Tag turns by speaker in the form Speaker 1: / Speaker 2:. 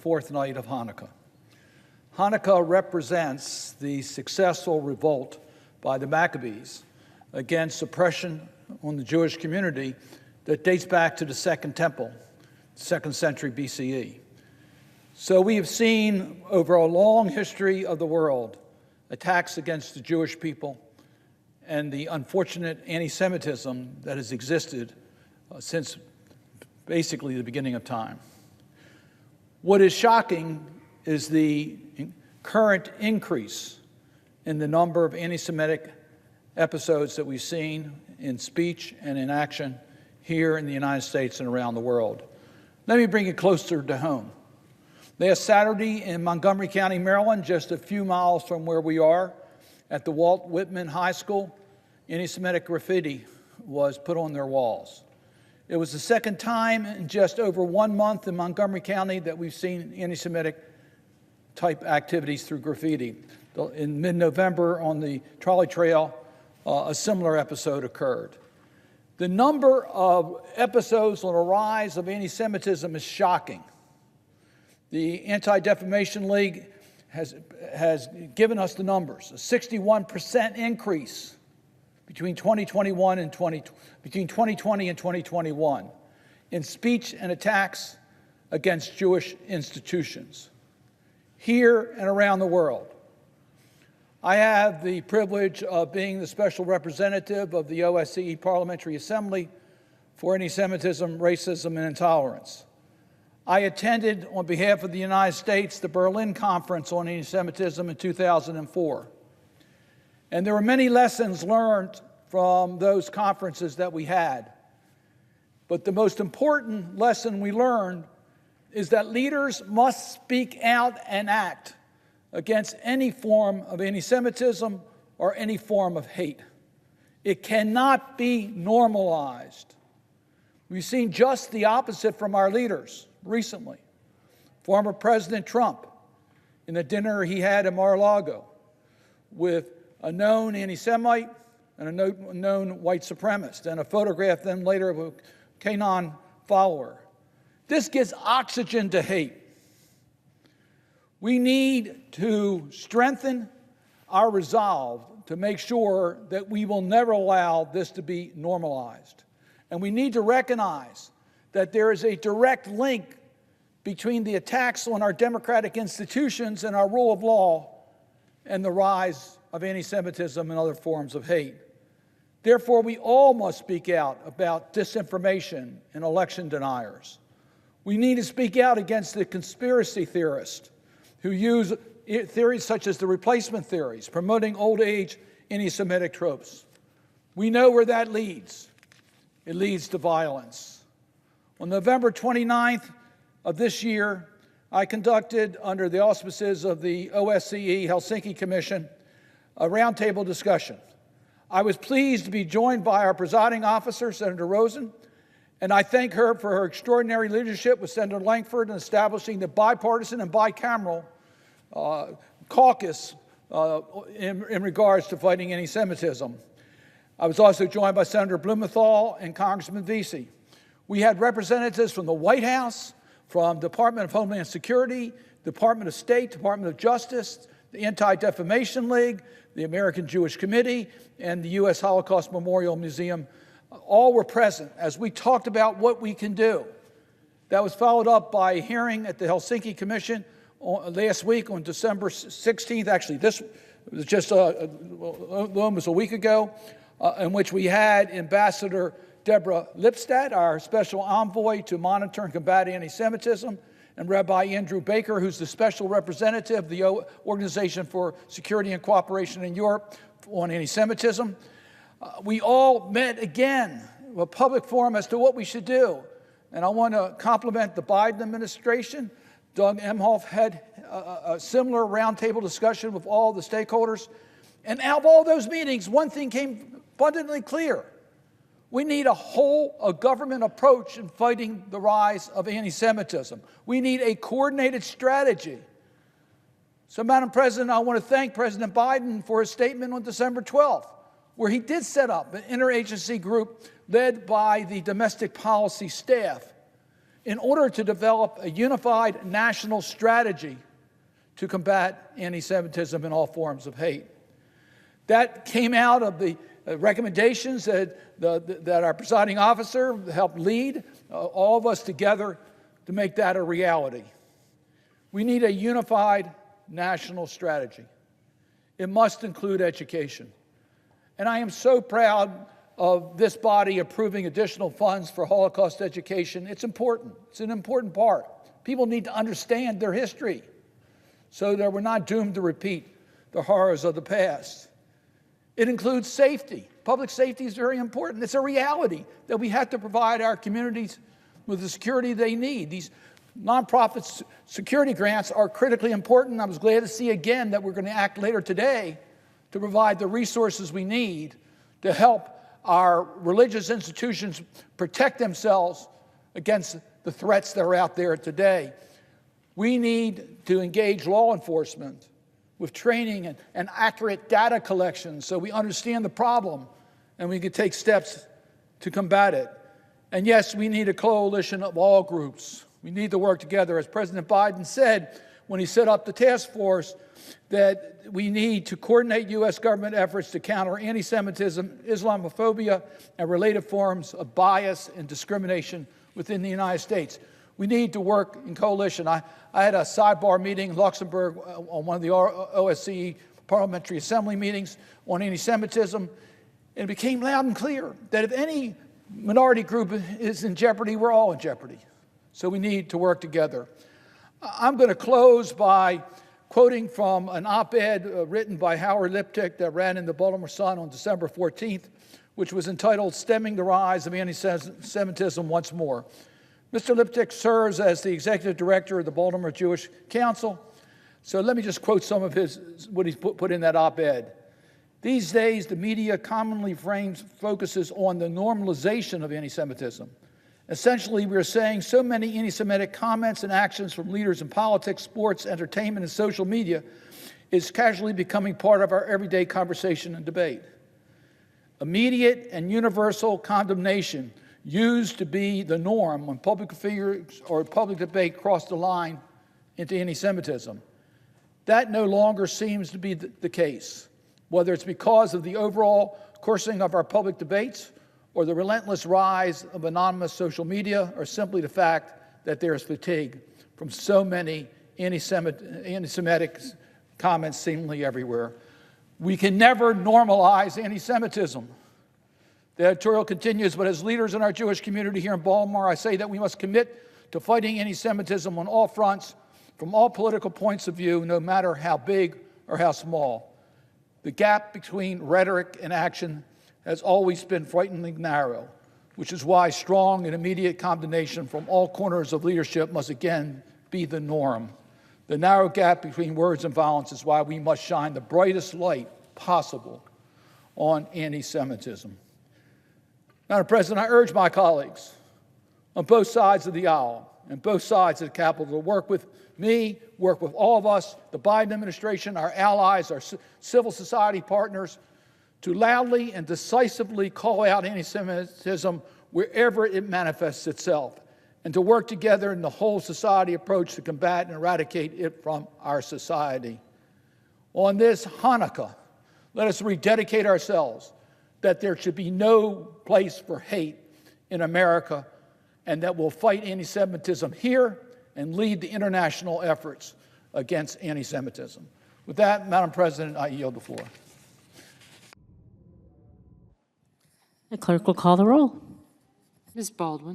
Speaker 1: fourth night of Hanukkah. Hanukkah represents the successful revolt by the Maccabees against oppression on the Jewish community that dates back to the Second Temple, 2nd century BCE. So we have seen over a long history of the world attacks against the Jewish people and the unfortunate anti-Semitism that has existed since basically the beginning of time. What is shocking is the current increase in the number of anti-Semitic episodes that we've seen in speech and in action here in the United States and around the world. Let me bring it closer to home. Last Saturday in Montgomery County, Maryland, just a few miles from where we are, at the Walt Whitman High School, anti-Semitic graffiti was put on their walls. It was the second time in just over 1 month in Montgomery County that we've seen anti-Semitic type activities through graffiti. In mid-November on the trolley trail, a similar episode occurred. The number of episodes on the rise of anti-Semitism is shocking. The Anti-Defamation League has given us the numbers, a 61% increase between 2020 and 2021 in speech and attacks against Jewish institutions here and around the world. I have the privilege of being the special representative of the OSCE Parliamentary Assembly for Anti-Semitism, Racism, and Intolerance. I attended, on behalf of the United States, the Berlin Conference on Anti-Semitism in 2004. And there were many lessons learned from those conferences that we had. But the most important lesson we learned is that leaders must speak out and act against any form of anti-Semitism or any form of hate. It cannot be normalized. We've seen just the opposite from our leaders recently. Former President Trump, in a dinner he had in Mar-a-Lago with a known anti-Semite and a known white supremacist, and a photograph then later of a QAnon follower. This gives oxygen to hate. We need to strengthen our resolve to make sure that we will never allow this to be normalized. And we need to recognize that there is a direct link between the attacks on our democratic institutions and our rule of law and the rise of anti-Semitism and other forms of hate. Therefore, we all must speak out about disinformation and election deniers. We need to speak out against the conspiracy theorists who use theories such as the replacement theories, promoting old age anti-Semitic tropes. We know where that leads. It leads to violence. On November 29th of this year, I conducted, under the auspices of the OSCE Helsinki Commission, a roundtable discussion. I was pleased to be joined by our presiding officer, Senator Rosen, and I thank her for her extraordinary leadership with Senator Langford in establishing the bipartisan and bicameral caucus in regards to fighting anti-Semitism. I was also joined by Senator Blumenthal and Congressman Vesey. We had representatives from the White House, from Department of Homeland Security, Department of State, Department of Justice, the Anti-Defamation League, the American Jewish Committee, and the U.S. Holocaust Memorial Museum. All were present as we talked about what we can do. That was followed up by a hearing at the Helsinki Commission last week on December 16th. Actually, this was just almost a week ago, in which we had Ambassador Deborah Lipstadt, our special envoy to monitor and combat anti-Semitism, and Rabbi Andrew Baker, who's the special representative of the Organization for Security and Cooperation in Europe on anti-Semitism. We all met again, a public forum as to what we should do. And I want to compliment the Biden administration. Doug Emhoff had a similar roundtable discussion with all the stakeholders. And out of all those meetings, one thing came abundantly clear. We need a government approach in fighting the rise of anti-Semitism. We need a coordinated strategy. So, Madam President, I want to thank President Biden for his statement on December 12th, where he did set up an interagency group led by the domestic policy staff in order to develop a unified national strategy to combat anti-Semitism and all forms of hate. That came out of the recommendations that our presiding officer helped lead, all of us together to make that a reality. We need a unified national strategy. It must include education. And I am so proud of this body approving additional funds for Holocaust education. It's important. It's an important part. People need to understand their history so that we're not doomed to repeat the horrors of the past. It includes safety. Public safety is very important. It's a reality that we have to provide our communities with the security they need. These nonprofit security grants are critically important. I was glad to see again that we're going to act later today to provide the resources we need to help our religious institutions protect themselves against the threats that are out there today. We need to engage law enforcement with training and accurate data collection so we understand the problem and we can take steps to combat it. And yes, we need a coalition of all groups. We need to work together. As President Biden said when he set up the task force, that we need to coordinate U.S. government efforts to counter anti-Semitism, Islamophobia, and related forms of bias and discrimination within the United States. We need to work in coalition. I had a sidebar meeting in Luxembourg on one of the OSCE Parliamentary Assembly meetings on anti-Semitism, and it became loud and clear that if any minority group is in jeopardy, we're all in jeopardy. So we need to work together. I'm going to close by quoting from an op-ed written by Howard Liptick that ran in the Baltimore Sun on December 14th, which was entitled "Stemming the Rise of Anti-Semitism Once More." Mr. Liptick serves as the executive director of the Baltimore Jewish Council. So let me just quote some of what he's put in that op-ed. These days, the media commonly focuses on the normalization of anti-Semitism. Essentially, we are saying so many anti-Semitic comments and actions from leaders in politics, sports, entertainment, and social media is casually becoming part of our everyday conversation and debate. Immediate and universal condemnation used to be the norm when public figures or public debate crossed the line into anti-Semitism. That no longer seems to be the case, whether it's because of the overall coursing of our public debates or the relentless rise of anonymous social media, or simply the fact that there is fatigue from so many anti-Semitic comments seemingly everywhere. We can never normalize anti-Semitism. The editorial continues, but as leaders in our Jewish community here in Baltimore, I say that we must commit to fighting anti-Semitism on all fronts, from all political points of view, no matter how big or how small. The gap between rhetoric and action has always been frighteningly narrow, which is why strong and immediate condemnation from all corners of leadership must again be the norm. The narrow gap between words and violence is why we must shine the brightest light possible on anti-Semitism. Madam President, I urge my colleagues on both sides of the aisle and both sides of the Capitol to work with me, work with all of us, the Biden administration, our allies, our civil society partners, to loudly and decisively call out anti-Semitism wherever it manifests itself, and to work together in the whole society approach to combat and eradicate it from our society. On this Hanukkah, let us rededicate ourselves that there should be no place for hate in America, and that we'll fight anti-Semitism here and lead the international efforts against anti-Semitism. With that, Madam President, I yield the floor.
Speaker 2: The clerk will call the roll.
Speaker 3: Ms. Baldwin.